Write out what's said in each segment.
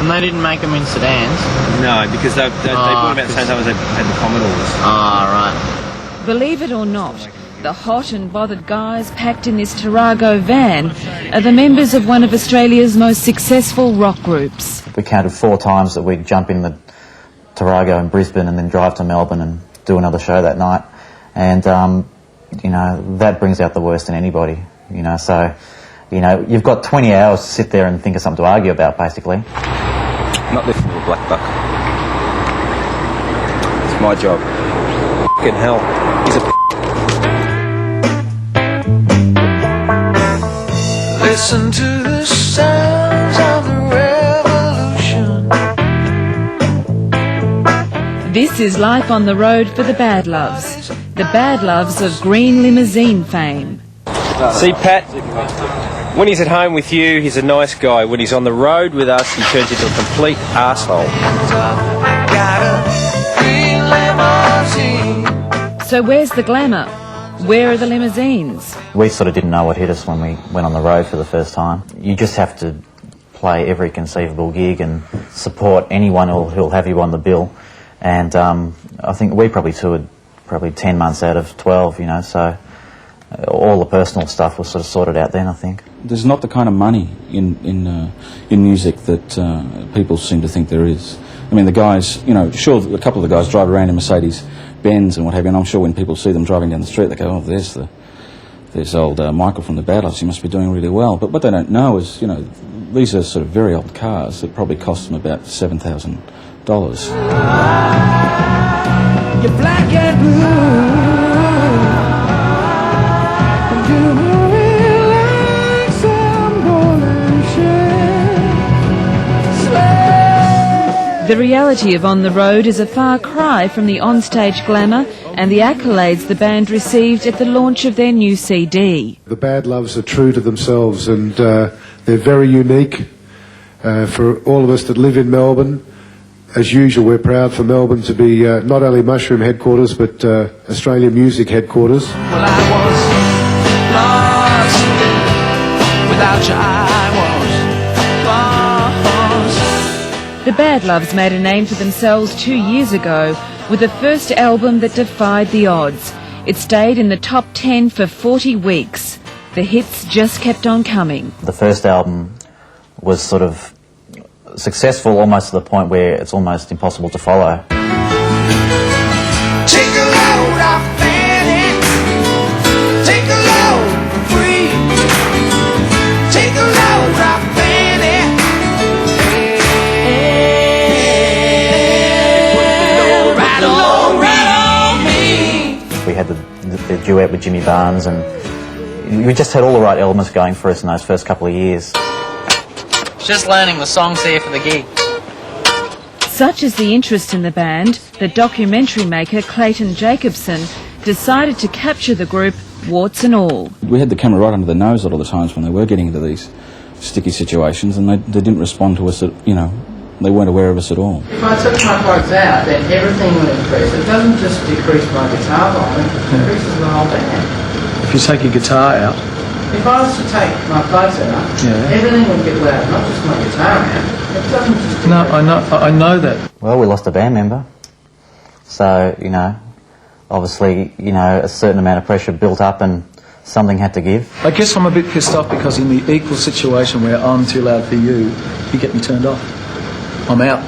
And they didn't make them in sedans? No, because they bought them about the same time as they had the Commodores. Right. Believe it or not, the hot and bothered guys packed in this Tarago van are the members of one of Australia's most successful rock groups. We counted 4 times that we'd jump in the Tarago in Brisbane and then drive to Melbourne and do another show that night. And, you know, that brings out the worst in anybody, you know, so, you know, you've got 20 hours to sit there and think of something to argue about, basically. Not listening to a black buck. It's my job. F***ing hell. He's a Listen to the sounds of the revolution. This is life on the road for the Badloves. The Badloves of green limousine fame. See, Pat, when he's at home with you, he's a nice guy. When he's on the road with us, he turns into a complete arsehole. So where's the glamour? Where are the limousines? We sort of didn't know what hit us when we went on the road for the first time. You just have to play every conceivable gig and support anyone who'll have you on the bill. And I think we probably toured 10 months out of 12, you know, so all the personal stuff was sort of sorted out then, I think. There's not the kind of money in music that people seem to think there is. I mean, the guys, you know, sure, a couple of the guys drive around in Mercedes Benz and what have you, and I'm sure when people see them driving down the street, they go, oh, there's old Michael from the Badloves, he must be doing really well. But what they don't know is, you know, these are sort of very old cars that probably cost them about $7,000. You're black and blue. The reality of On the Road is a far cry from the onstage glamour and the accolades the band received at the launch of their new CD. The Badloves are true to themselves, and they're very unique for all of us that live in Melbourne. As usual, we're proud for Melbourne to be not only Mushroom headquarters, but Australian music headquarters. Well, I was lost without you. I was lost. The Badloves made a name for themselves 2 years ago with the first album that defied the odds. It stayed in the top 10 for 40 weeks. The hits just kept on coming. The first album was sort of successful almost to the point where it's almost impossible to follow. Take a load off Fanny. Take a load for free. Take a load off Fanny. Right along me. We had the duet with Jimmy Barnes, and we just had all the right elements going for us in those first couple of years. Just learning the songs here for the gig. Such is the interest in the band, the documentary maker Clayton Jacobson decided to capture the group, warts and all. We had the camera right under their nose a lot of the times when they were getting into these sticky situations, and they didn't respond to us, you know, they weren't aware of us at all. If I took my plugs out, then everything will increase. It doesn't just decrease my guitar volume, it increases the whole band. If you take your guitar out, If I was to take my plugs out, everything would get loud, not just my guitar out. It doesn't just... no, I know that. Well, we lost a band member, so, you know, obviously, you know, a certain amount of pressure built up and something had to give. I guess I'm a bit pissed off because in the equal situation where I'm too loud for you, you get me turned off. I'm out,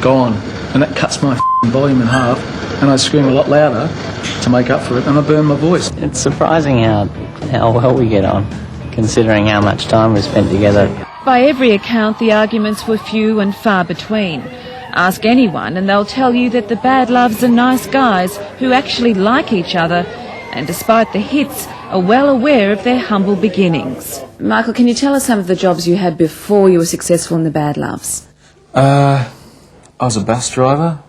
gone, and that cuts my volume in half, and I scream a lot louder to make up for it, and I burn my voice. It's surprising how well we get on, considering how much time we spent together. By every account, the arguments were few and far between. Ask anyone and they'll tell you that the Badloves are nice guys who actually like each other, and despite the hits, are well aware of their humble beginnings. Michael, can you tell us some of the jobs you had before you were successful in the Badloves? I was a bus driver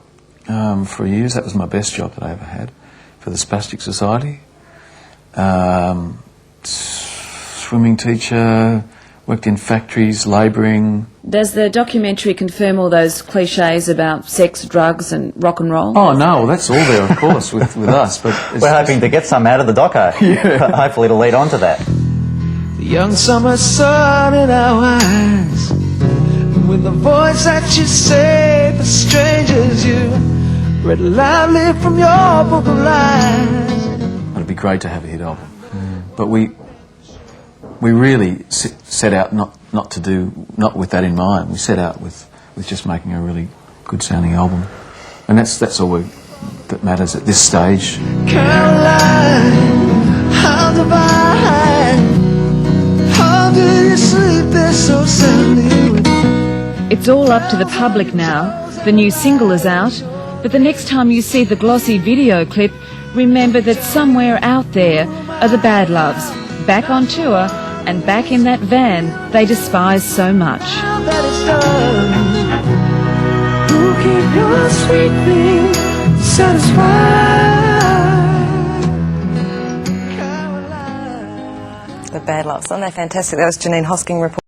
for years. That was my best job that I ever had for the Spastic Society. Swimming teacher, worked in factories, labouring. Does the documentary confirm all those cliches about sex, drugs and rock and roll? Oh no, well, that's all there, of course, with us. But we're hoping to get some out of the doco. Yeah. Hopefully it'll lead on to that. The young summer sun in our eyes with the voice that you say for strangers you read loudly from your book of lies. It'd be great to have a hit album, but we really set out not with that in mind. We set out with just making a really good sounding album, and that's all that matters at this stage. Caroline, how divine, how do you sleep there so soundly? It's all up to the public now. The new single is out, but the next time you see the glossy video clip, remember that somewhere out there are the Badloves, back on tour and back in that van they despise so much. Now that it's done, who keep your sweet thing satisfied? Caroline. The Badloves, aren't they fantastic? That was Janine Hosking reporting.